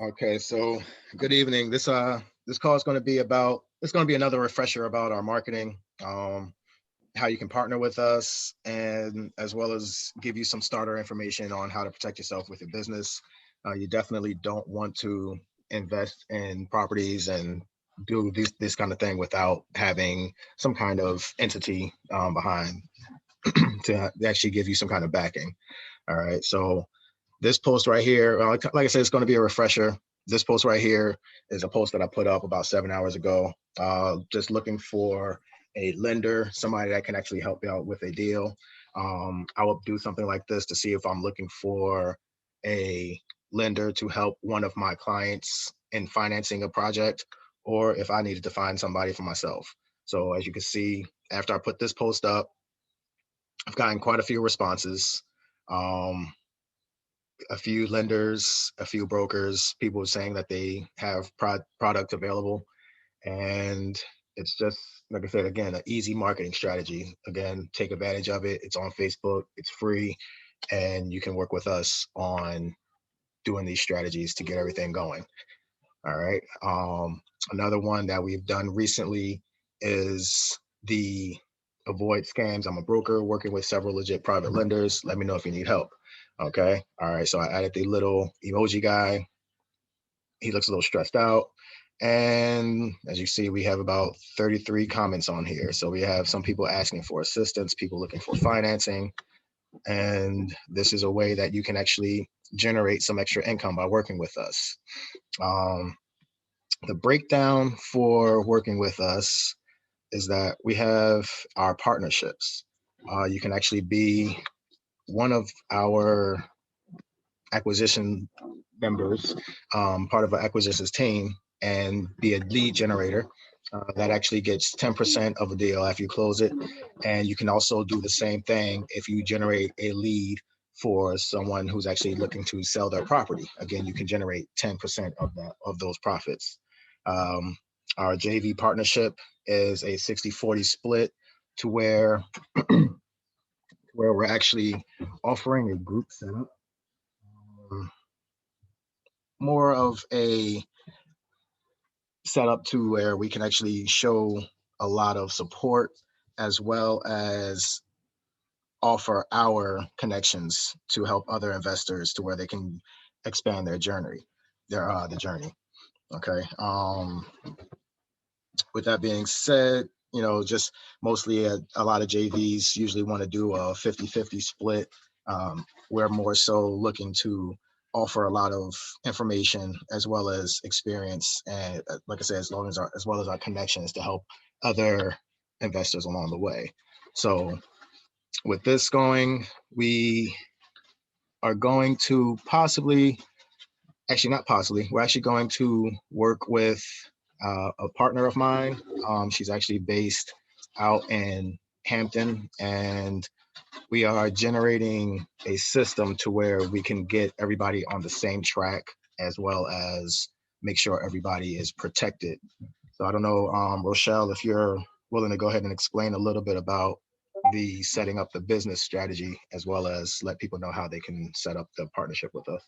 Okay, so good evening. This call is going to be about it's going to be another refresher about our marketing, how you can partner with us, and as well as give you some starter information on how to protect yourself with your business. You definitely don't want to invest in properties and do this kind of thing without having some kind of entity behind to actually give you some kind of backing. All right, so this post right here, like I said, it's going to be a refresher. This post right here is a post that I put up about 7 hours ago, just looking for a lender, somebody that can actually help you out with a deal. I will do something like this to see if I'm looking for a lender to help one of my clients in financing a project, or if I needed to find somebody for myself. So as you can see, after I put this post up, I've gotten quite a few responses. Um, a few lenders, a few brokers, people saying that they have product available. And it's just, like I said, again, an easy marketing strategy. Again, take advantage of it. It's on Facebook, it's free, and you can work with us on doing these strategies to get everything going. All right. Another one that we've done recently is the avoid scams. I'm a broker working with several legit private lenders. Let me know if you need help. Okay. All right. So I added the little emoji guy. He looks a little stressed out. And as you see, we have about 33 comments on here. So we have some people asking for assistance, people looking for financing. And this is a way that you can actually generate some extra income by working with us. Um, the breakdown for working with us is that we have our partnerships. You can actually be one of our acquisition members, part of our acquisitions team, and be a lead generator. That actually gets 10% of a deal after you close it. And you can also do the same thing if you generate a lead for someone who's actually looking to sell their property. Again, you can generate 10% of those profits. Um, our JV partnership is a 60-40 split to where we're actually offering a group setup, um, more of a setup to where we can actually show a lot of support as well as offer our connections to help other investors to where they can expand their journey, the journey. Okay. With that being said, just mostly a lot of JVs usually want to do a 50-50 split. We're more so looking to offer a lot of information as well as experience, and like I said, as well as our connections to help other investors along the way. So with this going, we are going to not possibly, we're actually going to work with a partner of mine. She's actually based out in Hampton, and we are generating a system to where we can get everybody on the same track as well as make sure everybody is protected. So I don't know, Rochelle, if you're willing to go ahead and explain a little bit about the setting up the business strategy as well as let people know how they can set up the partnership with us.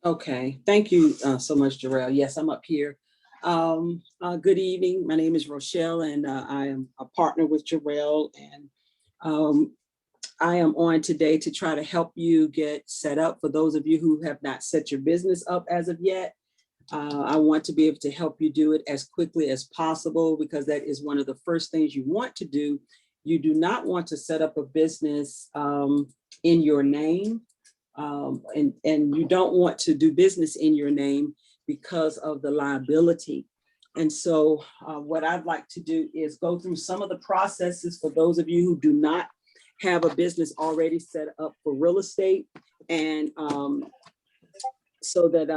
Okay, thank you so much, Jarrell. Yes, I'm up here. Good evening. My name is Rochelle, and I am a partner with Jarrell, and um, I am on today to try to help you get set up. For those of you who have not set your business up as of yet, I want to be able to help you do it as quickly as possible, because that is one of the first things you want to do. You do not want to set up a business in your name. And you don't want to do business in your name because of the liability. And so what I'd like to do is go through some of the processes for those of you who do not have a business already set up for real estate. And so that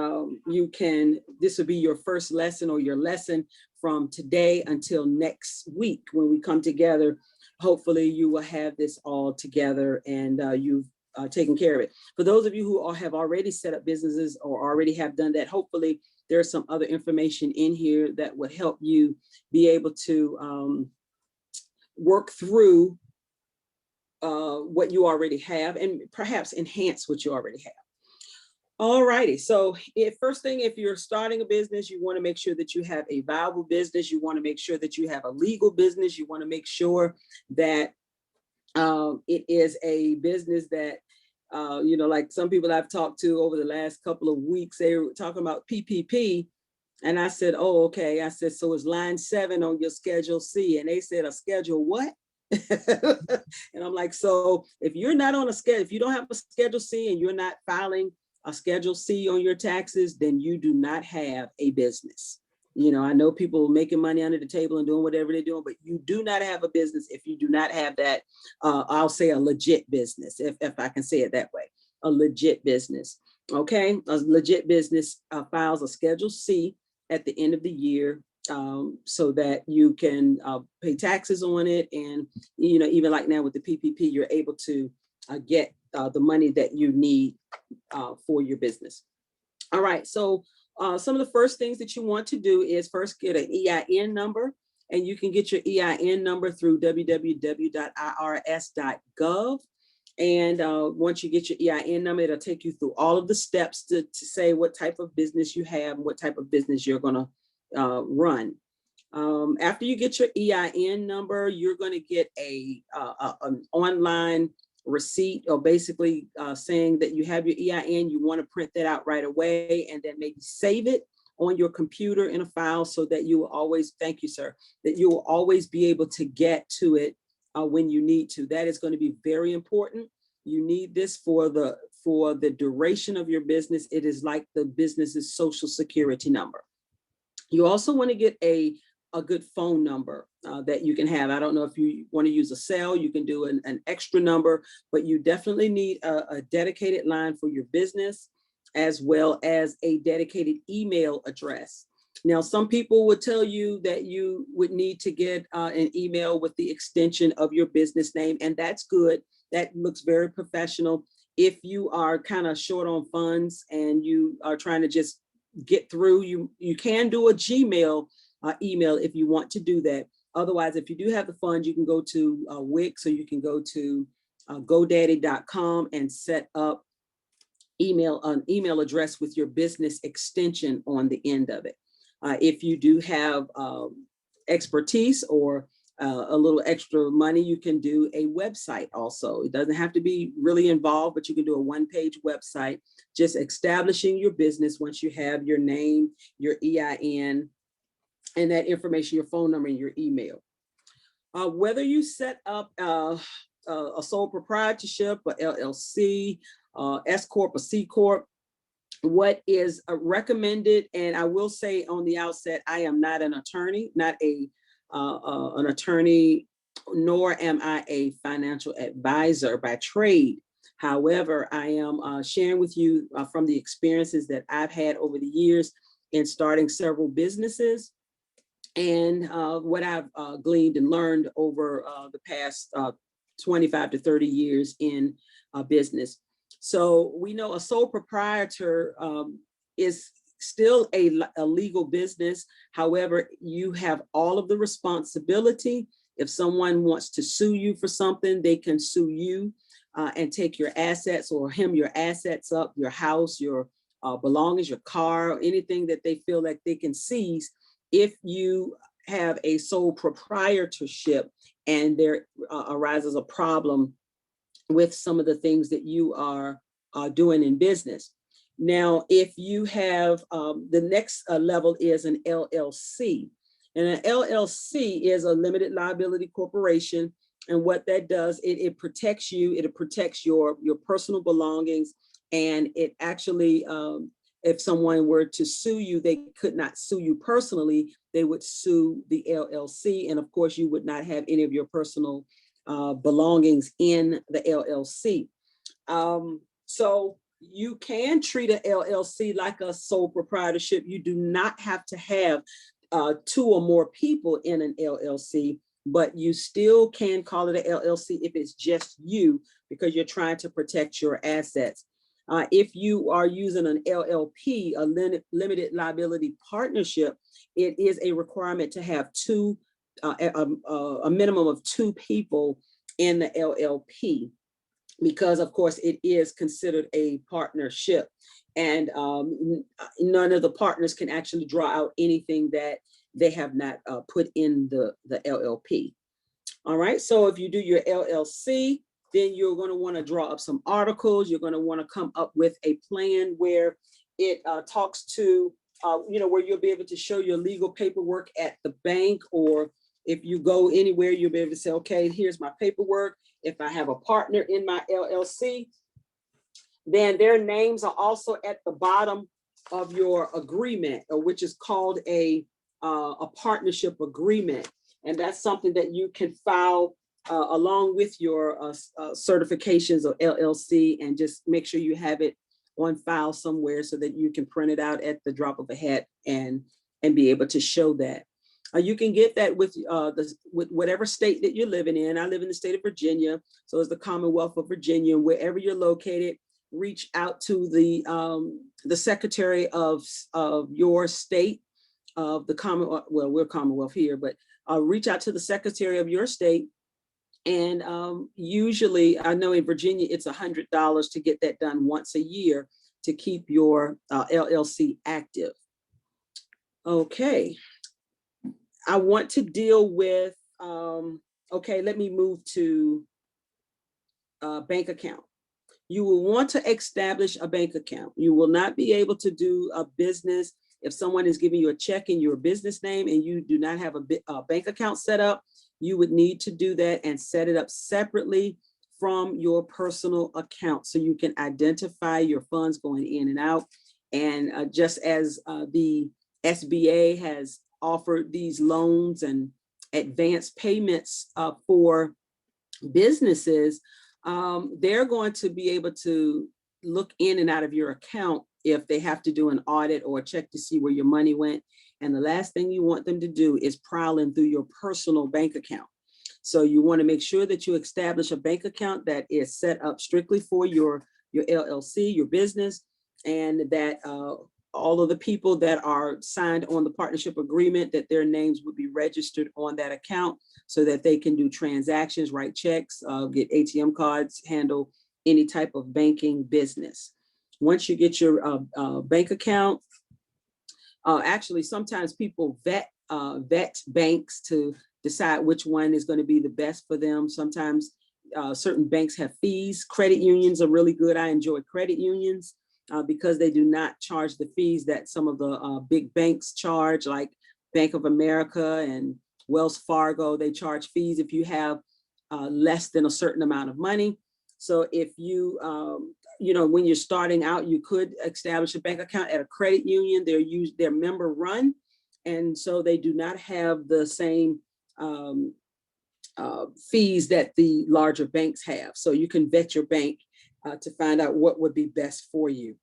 this will be your first lesson or your lesson from today until next week when we come together. Hopefully you will have this all together and you've taken care of it. For those of you who have already set up businesses or already have done that, hopefully there's some other information in here that would help you be able to work through what you already have and perhaps enhance what you already have. All righty. So first thing, if you're starting a business, you want to make sure that you have a viable business. You want to make sure that you have a legal business. You want to make sure that it is a business that, like some people I've talked to over the last couple of weeks, they were talking about PPP. And I said, oh, okay. I said, so it's line 7 on your Schedule C. And they said, a schedule what? And I'm like, so if you're not on a schedule, if you don't have a Schedule C and you're not filing a Schedule C on your taxes, then you do not have a business. I know people making money under the table and doing whatever they're doing, but you do not have a business if you do not have that, I'll say a legit business, if I can say it that way, a legit business. Okay, a legit business files a Schedule C at the end of the year, so that you can pay taxes on it. And, even like now with the PPP, you're able to get the money that you need for your business. All right, so some of the first things that you want to do is first get an EIN number, and you can get your EIN number through www.irs.gov. And once you get your EIN number, it'll take you through all of the steps to say what type of business you have and what type of business you're going to run. After you get your EIN number, you're going to get an online receipt, or basically saying that you have your EIN. You want to print that out right away, and then maybe save it on your computer in a file, so that you will always, thank you, sir, that you will always be able to get to it when you need to. That is going to be very important. You need this for the duration of your business. It is like the business's social security number. You also want to get a good phone number that you can have. I don't know if you want to use a cell, you can do an extra number, but you definitely need a dedicated line for your business, as well as a dedicated email address. Now, some people would tell you that you would need to get an email with the extension of your business name, and that's good. That looks very professional. If you are kind of short on funds and you are trying to just get through, you can do a Gmail email if you want to do that. Otherwise, if you do have the funds, you can go to Wix, or you can go to GoDaddy.com and set up an email address with your business extension on the end of it. If you do have expertise or a little extra money, you can do a website also. It doesn't have to be really involved, but you can do a one-page website, just establishing your business once you have your name, your EIN, and that information, your phone number and your email. Whether you set up a sole proprietorship, or LLC, S Corp or C Corp, what is recommended, and I will say on the outset, I am not an attorney, not an attorney, nor am I a financial advisor by trade. However, I am sharing with you from the experiences that I've had over the years in starting several businesses, and what I've gleaned and learned over the past 25 to 30 years in business. So we know a sole proprietor is still a legal business. However, you have all of the responsibility. If someone wants to sue you for something, they can sue you and take your assets, or hem your assets up, your house, your belongings, your car, anything that they feel like they can seize. If you have a sole proprietorship and there arises a problem with some of the things that you are doing in business. Now, if you have, the next level is an LLC. And an LLC is a limited liability corporation. And what that does, it protects you, it protects your personal belongings. And it actually, if someone were to sue you, they could not sue you personally, they would sue the LLC. And of course, you would not have any of your personal belongings in the LLC. So you can treat an LLC like a sole proprietorship. You do not have to have 2 or more people in an LLC, but you still can call it an LLC if it's just you, because you're trying to protect your assets. If you are using an LLP, a limited liability partnership, it is a requirement to have a minimum of 2 people in the LLP, because of course it is considered a partnership. and none of the partners can actually draw out anything that they have not put in the LLP. All right, so if you do your LLC, then you're going to want to draw up some articles. You're going to want to come up with a plan where it talks to, where you'll be able to show your legal paperwork at the bank, or if you go anywhere, you'll be able to say, okay, here's my paperwork. If I have a partner in my LLC, then their names are also at the bottom of your agreement, which is called a partnership agreement. And that's something that you can file along with your certifications of LLC, and just make sure you have it on file somewhere so that you can print it out at the drop of a hat and be able to show that. You can get that with whatever state that you're living in. I live in the state of Virginia, so it's the Commonwealth of Virginia. Wherever you're located, reach out to the Secretary of your state of the Commonwealth. Well, we're Commonwealth here, but reach out to the Secretary of your state. And usually, I know in Virginia, it's $100 to get that done once a year to keep your LLC active. Okay. I want to deal with, okay, let me move to bank account. You will want to establish a bank account. You will not be able to do a business if someone is giving you a check in your business name and you do not have a bank account set up. You would need to do that and set it up separately from your personal account so you can identify your funds going in and out. And just as the SBA has offered these loans and advanced payments for businesses, they're going to be able to look in and out of your account if they have to do an audit or check to see where your money went. And the last thing you want them to do is prowling through your personal bank account. So you want to make sure that you establish a bank account that is set up strictly for your LLC, your business, and that all of the people that are signed on the partnership agreement, that their names would be registered on that account so that they can do transactions, write checks, get ATM cards, handle any type of banking business. Once you get your bank account, actually, sometimes people vet banks to decide which one is going to be the best for them. Sometimes certain banks have fees. Credit unions are really good. I enjoy credit unions because they do not charge the fees that some of the big banks charge, like Bank of America and Wells Fargo. They charge fees if you have less than a certain amount of money. So if you, when you're starting out, you could establish a bank account at a credit union. They're member run. And so they do not have the same fees that the larger banks have. So you can vet your bank to find out what would be best for you.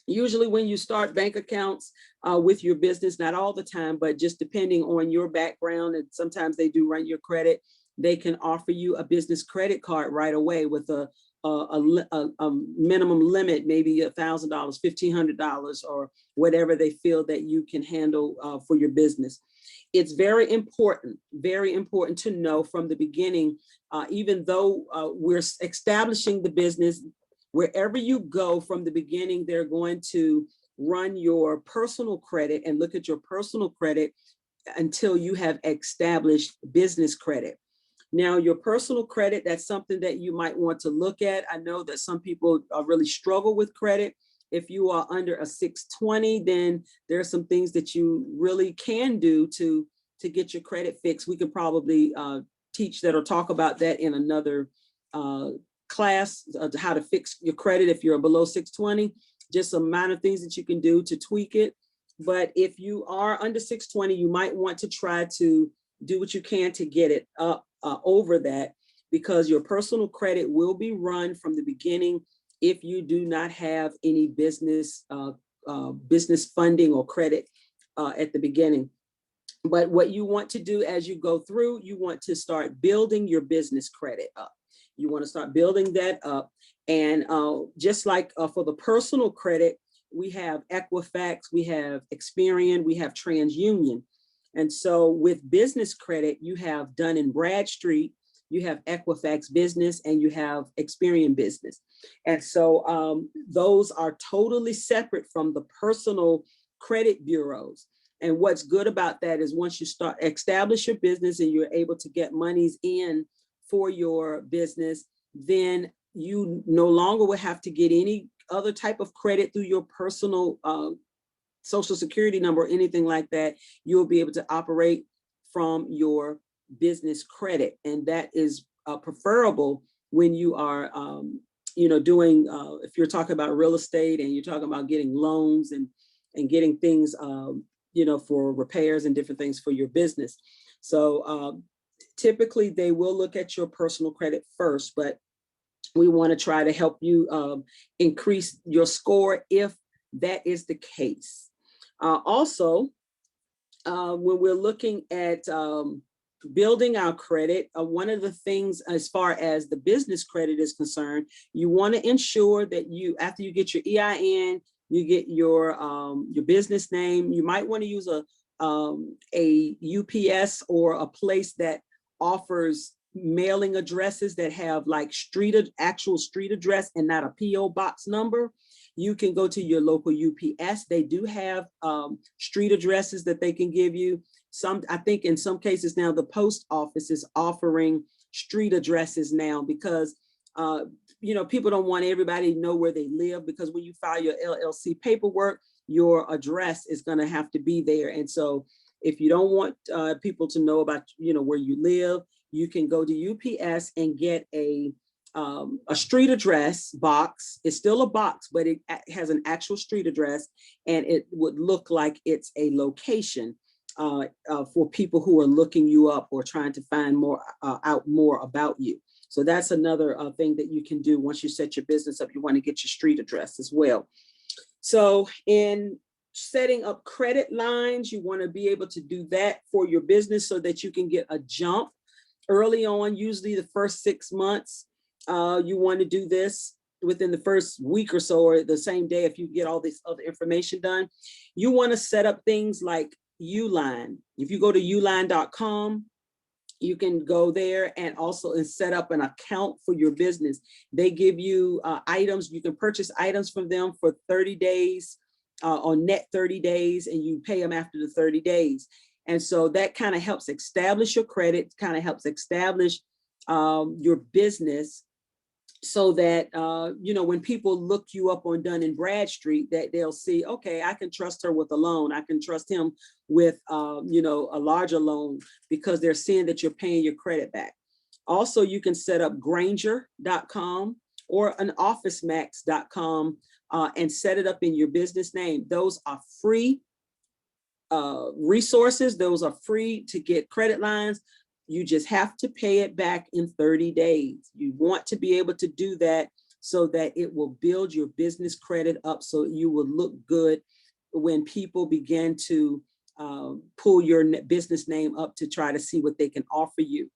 Usually when you start bank accounts with your business, not all the time, but just depending on your background, and sometimes they do run your credit, they can offer you a business credit card right away with a minimum limit, maybe $1,000, $1,500, or whatever they feel that you can handle for your business. It's very important to know from the beginning, even though we're establishing the business, wherever you go from the beginning, they're going to run your personal credit and look at your personal credit until you have established business credit. Now, your personal credit, that's something that you might want to look at. I know that some people really struggle with credit. If you are under a 620, then there are some things that you really can do to get your credit fixed. We could probably teach that or talk about that in another class, how to fix your credit if you're below 620, just some minor things that you can do to tweak it. But if you are under 620, you might want to try to do what you can to get it up over that, because your personal credit will be run from the beginning if you do not have any business funding or credit at the beginning. But what you want to do as you go through, you want to start building your business credit up. You want to start building that up. And just like for the personal credit, we have Equifax, we have Experian, we have TransUnion. And so with business credit, you have Dun & Bradstreet, you have Equifax Business, and you have Experian Business. And so those are totally separate from the personal credit bureaus. And what's good about that is once you establish your business and you're able to get monies in for your business, then you no longer will have to get any other type of credit through your personal social security number or anything like that. You'll be able to operate from your business credit. And that is preferable when you are, doing, if you're talking about real estate and you're talking about getting loans and getting things, for repairs and different things for your business. So typically they will look at your personal credit first, but we want to try to help you increase your score if that is the case. Also, when we're looking at building our credit, one of the things as far as the business credit is concerned, you want to ensure that you, after you get your EIN, you get your business name. You might want to use a UPS or a place that offers mailing addresses that have like actual street address and not a PO box number. You can go to your local UPS. They do have street addresses that they can give you. I think in some cases now the post office is offering street addresses now because people don't want everybody to know where they live, because when you file your LLC paperwork, your address is going to have to be there. And so if you don't want people to know about where you live, you can go to UPS and get a street address box. It's still a box, but it has an actual street address, and it would look like it's a location for people who are looking you up or trying to find out more about you. So that's another thing that you can do once you set your business up. You want to get your street address as well. So in setting up credit lines, you want to be able to do that for your business so that you can get a jump early on. Usually the first 6 months, you want to do this within the first week or so, or the same day if you get all this other information done. You want to set up things like Uline. If you go to uline.com, you can go there and also set up an account for your business. They give you items. You can purchase items from them for 30 days on net 30 days, and you pay them after the 30 days. And so that kind of helps establish your credit, kind of helps establish your business, so that, when people look you up on Dun and Bradstreet, that they'll see, okay, I can trust her with a loan. I can trust him with, a larger loan, because they're seeing that you're paying your credit back. Also, you can set up Granger.com or an OfficeMax.com and set it up in your business name. Those are free resources. Those are free to get credit lines. You just have to pay it back in 30 days. You want to be able to do that so that it will build your business credit up, so you will look good when people begin to pull your business name up to try to see what they can offer you.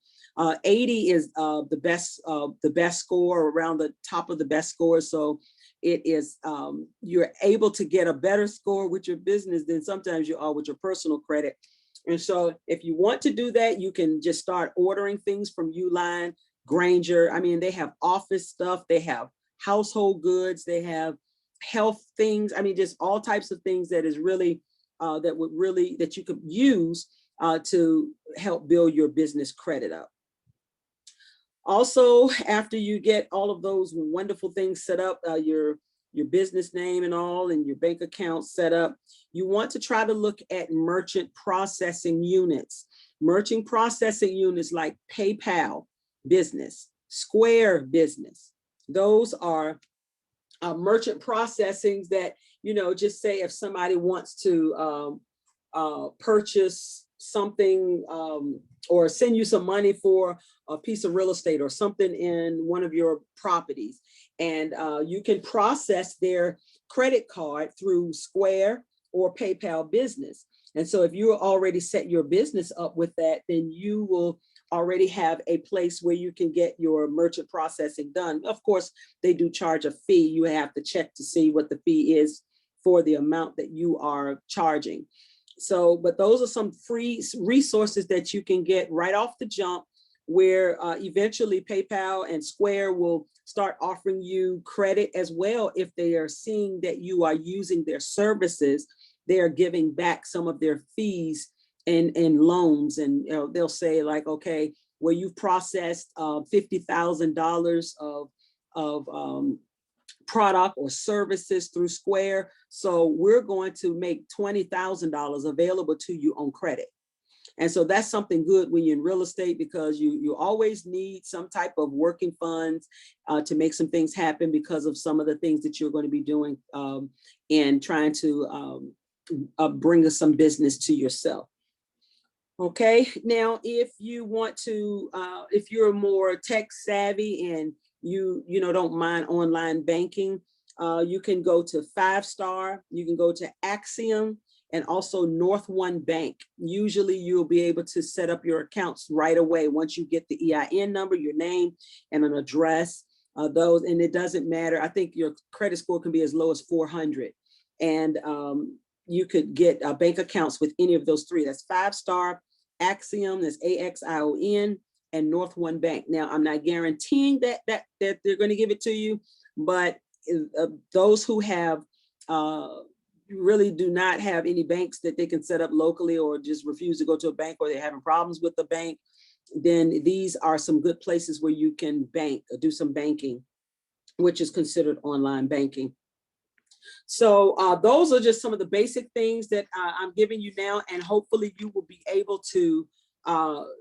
80 is the best score, around the top of the best score. So it is, you're able to get a better score with your business than sometimes you are with your personal credit. And so if you want to do that, you can just start ordering things from Uline, Granger. I mean, they have office stuff, they have household goods, they have health things. I mean, just all types of things that is really, that you could use to help build your business credit up. Also, after you get all of those wonderful things set up, your business name and all, and your bank account set up, you want to try to look at merchant processing units. Merchant processing units like PayPal Business, Square Business. Those are merchant processings that, just say if somebody wants to purchase something or send you some money for a piece of real estate or something in one of your properties, and you can process their credit card through Square or PayPal Business. And so if you already set your business up with that, then you will already have a place where you can get your merchant processing done. Of course, they do charge a fee. You have to check to see what the fee is for the amount that you are charging. So, but those are some free resources that you can get right off the jump where eventually PayPal and Square will start offering you credit as well. If they are seeing that you are using their services, they are giving back some of their fees and loans. And they'll say like, okay, well, you've processed $50,000 of product or services through Square. So we're going to make $20,000 available to you on credit. And so that's something good when you're in real estate, because you always need some type of working funds to make some things happen because of some of the things that you're going to be doing and trying to bring some business to yourself. Okay, now if you want to, if you're more tech savvy and you don't mind online banking, you can go to 5 Star, you can go to Axiom, and also North One Bank. Usually you'll be able to set up your accounts right away once you get the EIN number, your name, and an address. Those, and it doesn't matter. I think your credit score can be as low as 400, and you could get bank accounts with any of those three. That's 5 Star, Axiom, that's AXION, and North One Bank. Now, I'm not guaranteeing that they're going to give it to you, but those who have really do not have any banks that they can set up locally, or just refuse to go to a bank, or they're having problems with the bank, then these are some good places where you can bank or do some banking, which is considered online banking. So those are just some of the basic things that I'm giving you now, and hopefully you will be able to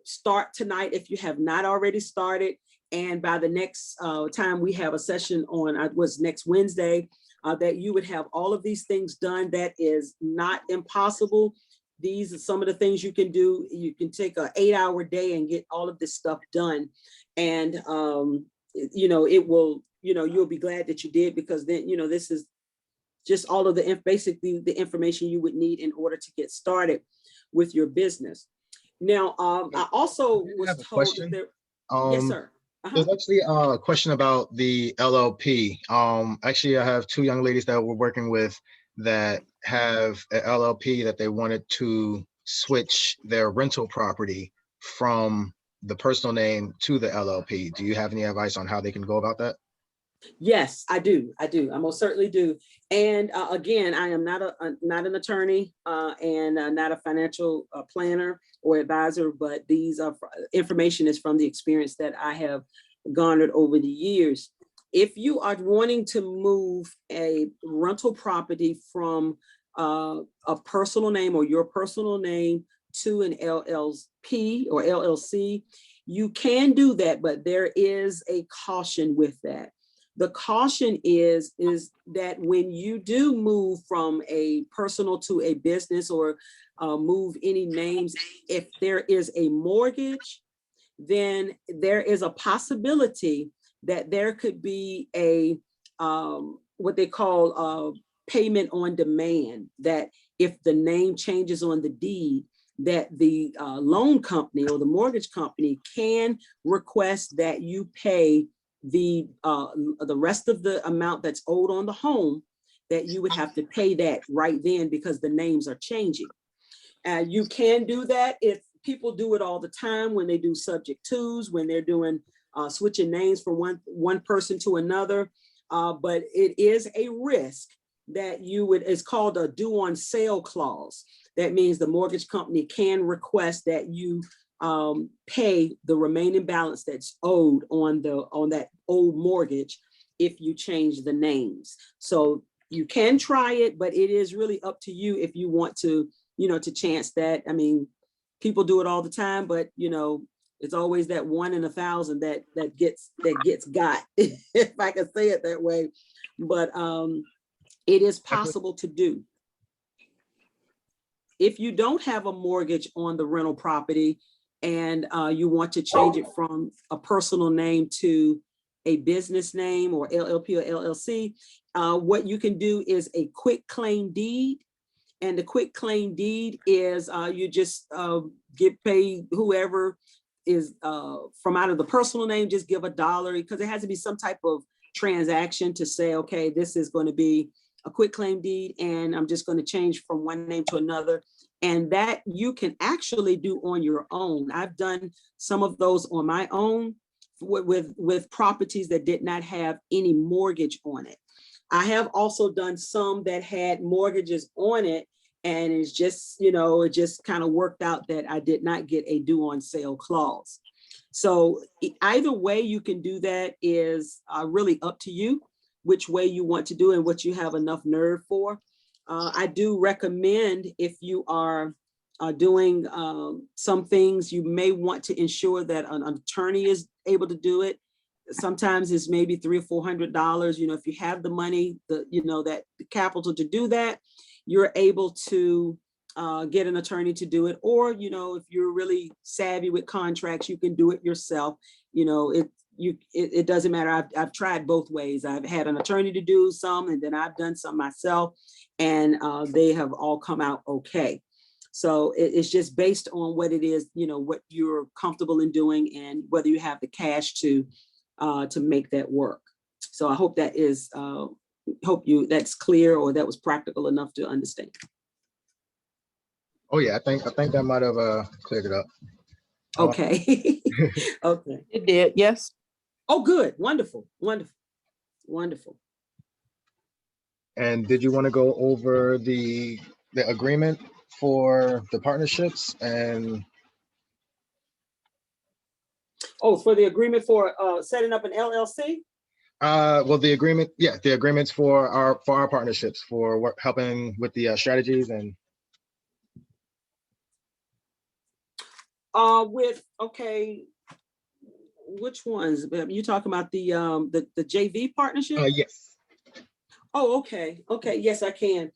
start tonight if you have not already started. And by the next time we have a session on, was next Wednesday, that you would have all of these things done. That is not impossible. These are some of the things you can do. You can take an 8-hour day and get all of this stuff done. And, it will, you'll be glad that you did, because then, this is just all of basically the information you would need in order to get started with your business. Now, I also was told that there, yes, sir. There's actually a question about the LLP. Actually, I have 2 young ladies that we're working with that have an LLP that they wanted to switch their rental property from the personal name to the LLP. Do you have any advice on how they can go about that? Yes, I do. I most certainly do. And again, I am not an attorney and not a financial planner or advisor, but these are information is from the experience that I have garnered over the years. If you are wanting to move a rental property from a personal name or your personal name to an LLP or LLC, you can do that, but there is a caution with that. The caution is that when you do move from a personal to a business, or move any names, if there is a mortgage, then there is a possibility that there could be a what they call payment on demand, that if the name changes on the deed, that the loan company or the mortgage company can request that you pay the rest of the amount that's owed on the home, that you would have to pay that right then because the names are changing. You can do that. If people do it all the time when they do subject twos, when they're doing switching names from one person to another, but it is a risk that you would, it's called a due on sale clause. That means the mortgage company can request that you pay the remaining balance that's owed on that old mortgage if you change the names. So you can try it, but it is really up to you if you want to, to chance that. I mean, people do it all the time, but it's always that 1 in 1,000 that gets got, if I can say it that way. But it is possible to do. If you don't have a mortgage on the rental property, and you want to change it from a personal name to a business name or LLP or LLC, what you can do is a quit claim deed. And the quit claim deed is you just get paid, whoever is from out of the personal name, just give $1, because it has to be some type of transaction to say, okay, this is going to be a quit claim deed, and I'm just going to change from one name to another. And that you can actually do on your own. I've done some of those on my own with properties that did not have any mortgage on it. I have also done some that had mortgages on it, and it's just, it just kind of worked out that I did not get a due on sale clause. So either way you can do that is really up to you, which way you want to do and what you have enough nerve for. I do recommend, if you are doing some things, you may want to ensure that an attorney is able to do it. Sometimes it's maybe $300 or $400. If you have the money, that the capital to do that, you're able to get an attorney to do it. Or, if you're really savvy with contracts, you can do it yourself. It doesn't matter. I've tried both ways. I've had an attorney to do some, and then I've done some myself, and they have all come out okay. So it's just based on what it is, what you're comfortable in doing, and whether you have the cash to make that work. So I hope that is that's clear, or that was practical enough to understand. Oh yeah, I think that might have cleared it up. Okay. Okay. It did, yes. Oh, good. Wonderful. Wonderful. Wonderful. And did you want to go over the agreement for the partnerships and? Oh, for the agreement for setting up an LLC? Well, the agreements for our partnerships for helping with the strategies and. Okay, which ones? You talking about the JV partnership? Yes. Oh, okay. Okay. Yes, I can.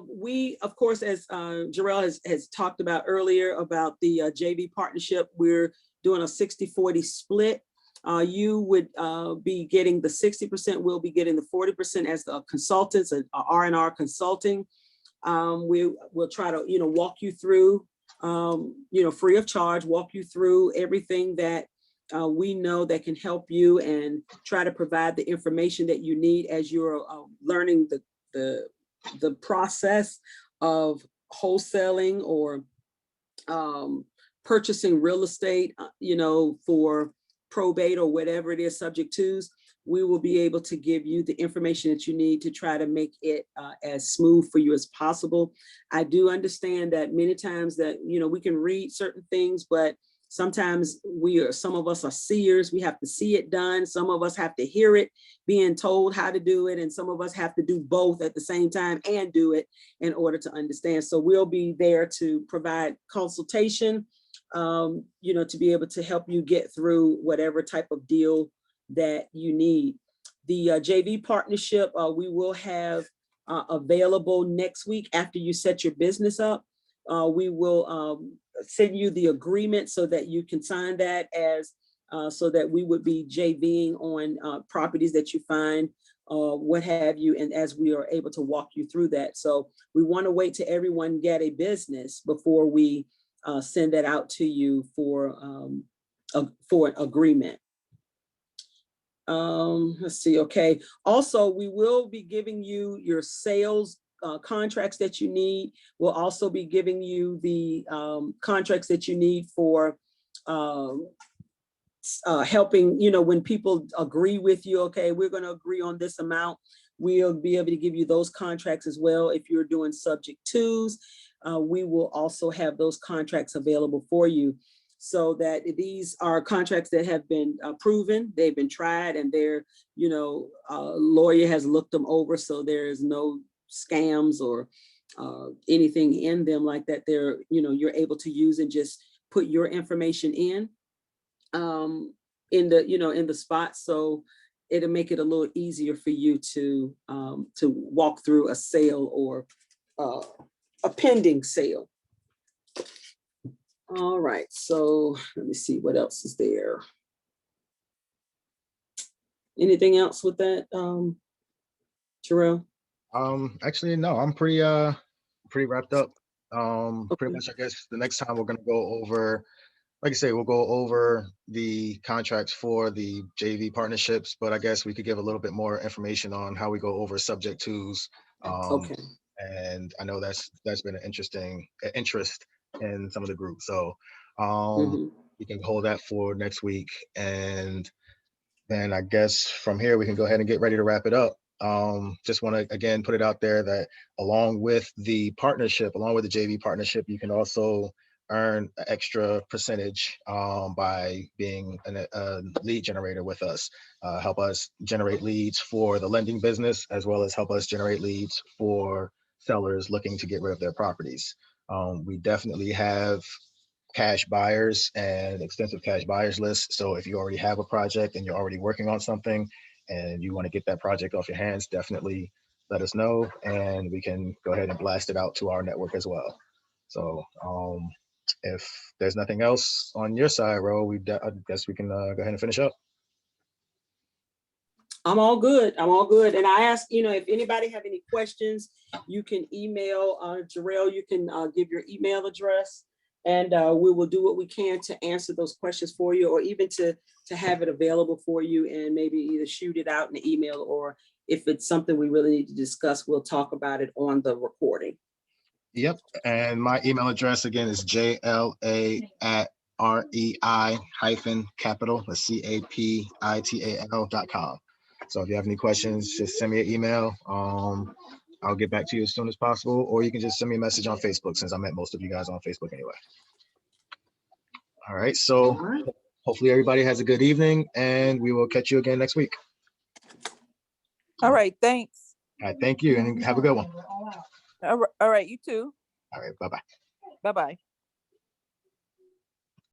We, of course, as Jarrell has talked about earlier about the JV partnership, we're doing a 60-40 split. You would be getting the 60%, we'll be getting the 40% as the consultants, R&R consulting. We will try to, walk you through, free of charge, walk you through everything that we know that can help you, and try to provide the information that you need as you're learning the process of wholesaling or purchasing real estate, for probate or whatever it is, subject twos. We will be able to give you the information that you need to try to make it as smooth for you as possible. I do understand that many times that, we can read certain things, but sometimes some of us are seers. We have to see it done. Some of us have to hear it being told how to do it. And some of us have to do both at the same time and do it in order to understand. So we'll be there to provide consultation, to be able to help you get through whatever type of deal that you need. The JV partnership, we will have available next week after you set your business up. We will send you the agreement so that you can sign that as so that we would be JVing on properties that you find, what have you, and as we are able to walk you through that. So we want to wait till everyone get a business before we send that out to you for an agreement. Let's see. Okay. Also, we will be giving you your sales contracts that you need. We'll also be giving you the contracts that you need for helping, when people agree with you, okay, we're going to agree on this amount. We'll be able to give you those contracts as well. If you're doing subject twos, we will also have those contracts available for you, so that these are contracts that have been proven, they've been tried, and they're, lawyer has looked them over, so there's no scams or anything in them like that. They're, you're able to use and just put your information in the spot. So it'll make it a little easier for you to walk through a sale or a pending sale. All right, so let me see what else is there. Anything else with that, Jarrell? Actually, no, I'm pretty wrapped up. Pretty much, I guess the next time we're gonna go over like I say, we'll go over the contracts for the JV partnerships, but I guess we could give a little bit more information on how we go over subject twos. Um, Okay. and I know that's been an interesting interest in some of the groups. So Mhm. we can hold that for next week. And then I guess from here we can go ahead and get ready to wrap it up. Just want to again put it out there that along with the partnership, along with the JV partnership, you can also earn an extra percentage by being a lead generator with us. Help us generate leads for the lending business, as well as help us generate leads for sellers looking to get rid of their properties. We definitely have cash buyers and extensive cash buyers list. So if you already have a project and you're already working on something and you want to get that project off your hands, definitely let us know and we can go ahead and blast it out to our network as well. So if there's nothing else on your side, Ro, I guess we can go ahead and finish up. I'm all good. I'm all good. And I ask, if anybody have any questions, you can email Jarrell. You can give your email address, and we will do what we can to answer those questions for you, or even to have it available for you, and maybe either shoot it out in the email, or if it's something we really need to discuss, we'll talk about it on the recording. Yep. And my email address again is jla@rei-capital, that's capital.com. So if you have any questions, just send me an email. I'll get back to you as soon as possible, or you can just send me a message on Facebook since I met most of you guys on Facebook anyway. All right. So All right. hopefully everybody has a good evening and we will catch you again next week. All right, thanks. All right. Thank you and have a good one. All right, you too. All right. Bye-bye. Bye-bye.